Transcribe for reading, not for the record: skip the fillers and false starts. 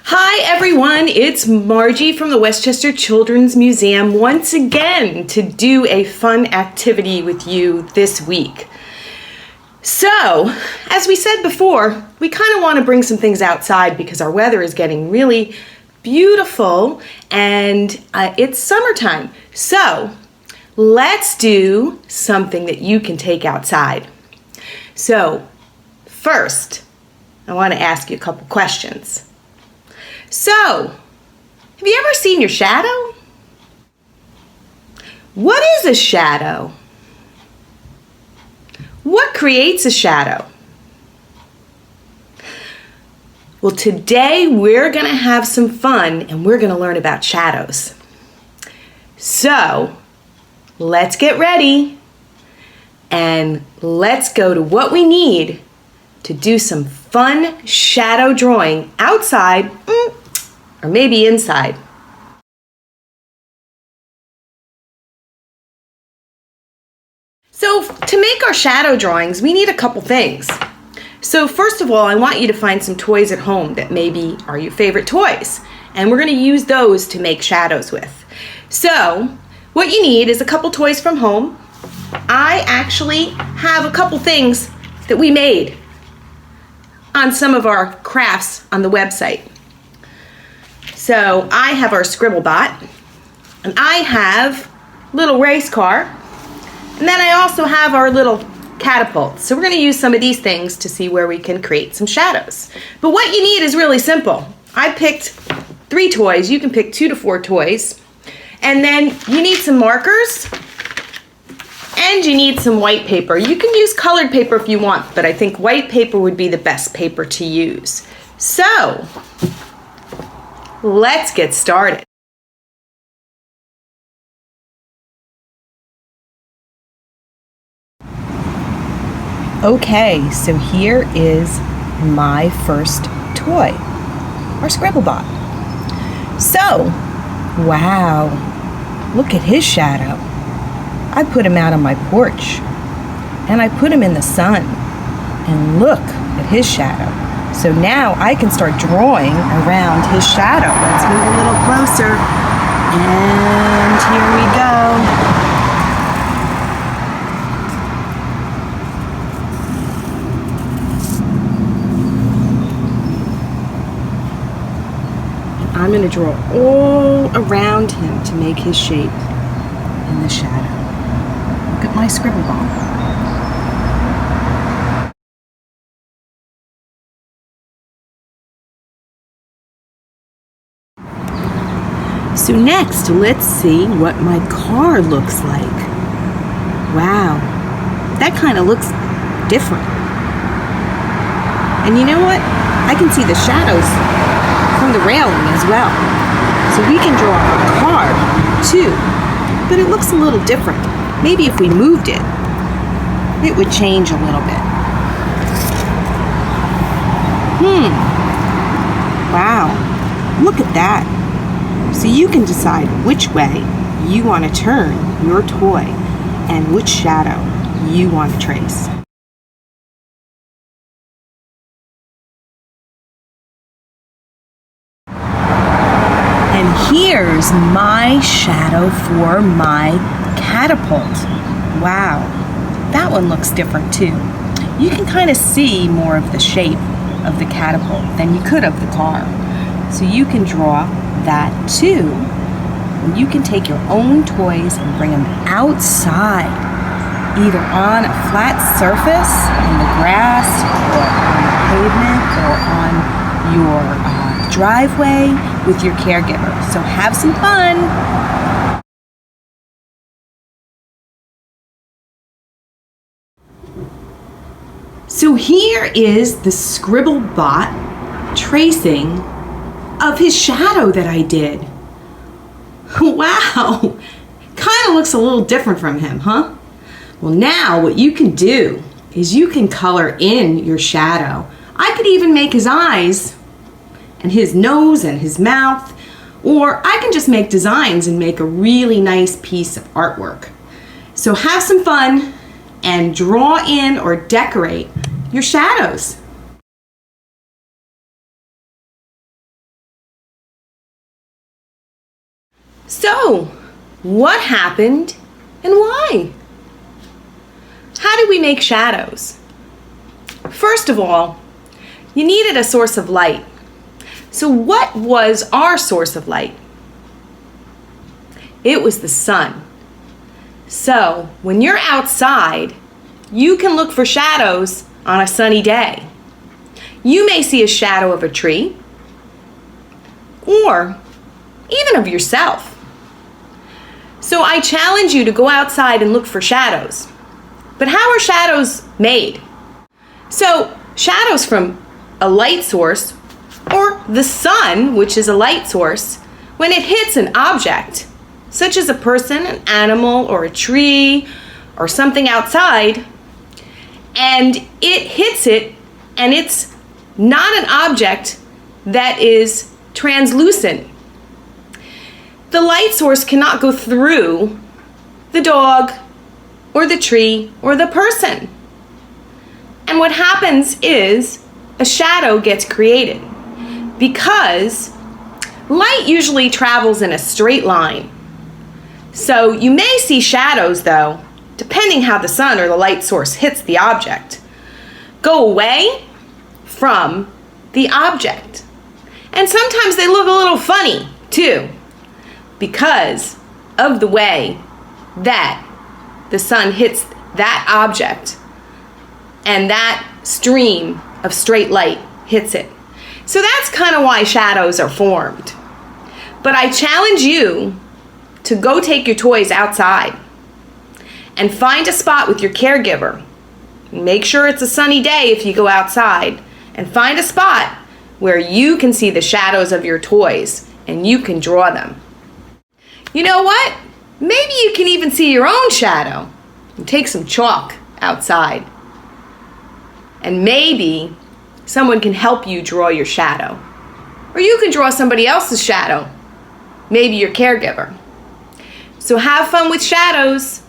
Hi everyone, it's Margie from the Westchester Children's Museum once again to do a fun activity with you this week. So, as we said before, we kind of want to bring some things outside because our weather is getting really beautiful and it's summertime. So, let's do something that you can take outside. So, first, I want to ask you a couple questions. So, have you ever seen your shadow? What is a shadow? What creates a shadow? Well, today we're going to have some fun and we're going to learn about shadows. So, let's get ready and let's go to what we need to do some fun shadow drawing outside or maybe inside. So to make our shadow drawings, we need a couple things. So first of all, I want you to find some toys at home that maybe are your favorite toys. And we're going to use those to make shadows with. So what you need is a couple toys from home. I actually have a couple things that we made on some of our crafts on the website. So I have our Scribblebot, and I have little race car, and then I also have our little catapult. So we're going to use some of these things to see where we can create some shadows. But what you need is really simple. I picked 3 toys. You can pick 2 to 4 toys. And then you need some markers, and you need some white paper. You can use colored paper if you want, but I think white paper would be the best paper to use. So, let's get started. Okay, so here is my first toy, our Scribblebot. So, wow, look at his shadow. I put him out on my porch, and I put him in the sun, and look at his shadow. So now I can start drawing around his shadow. Let's move a little closer, and here we go. I'm going to draw all around him to make his shape in the shadow. Look at my Scribblebot. So next, let's see what my car looks like. Wow, that kind of looks different. And you know what? I can see the shadows from the railing as well. So we can draw a car too, but it looks a little different. Maybe if we moved it, it would change a little bit. Wow, look at that. So you can decide which way you want to turn your toy and which shadow you want to trace. And here's my shadow for my catapult. Wow, that one looks different too. You can kind of see more of the shape of the catapult than you could of the car. So you can draw that too. And you can take your own toys and bring them outside, either on a flat surface, in the grass, or on the pavement, or on your driveway with your caregiver. So have some fun. So here is the Scribblebot tracing of his shadow that I did. Wow, kind of looks a little different from him, huh? Well, now what you can do is you can color in your shadow. I could even make his eyes and his nose and his mouth, or I can just make designs and make a really nice piece of artwork. So have some fun and draw in or decorate your shadows. So, what happened and why? How do we make shadows? First of all, you needed a source of light. So what was our source of light? It was the sun. So when you're outside, you can look for shadows on a sunny day. You may see a shadow of a tree or even of yourself. So I challenge you to go outside and look for shadows. But how are shadows made? So shadows from a light source or the sun, which is a light source, when it hits an object, such as a person, an animal, or a tree, or something outside, and it hits it, and it's not an object that is translucent. The light source cannot go through the dog, or the tree, or the person. And what happens is a shadow gets created because light usually travels in a straight line. So you may see shadows, though, depending how the sun or the light source hits the object, go away from the object. And sometimes they look a little funny, too, because of the way that the sun hits that object and that stream of straight light hits it. So that's kind of why shadows are formed. But I challenge you to go take your toys outside and find a spot with your caregiver. Make sure it's a sunny day if you go outside, and find a spot where you can see the shadows of your toys and you can draw them. You know what? Maybe you can even see your own shadow and take some chalk outside. And maybe someone can help you draw your shadow. Or you can draw somebody else's shadow, maybe your caregiver. So have fun with shadows.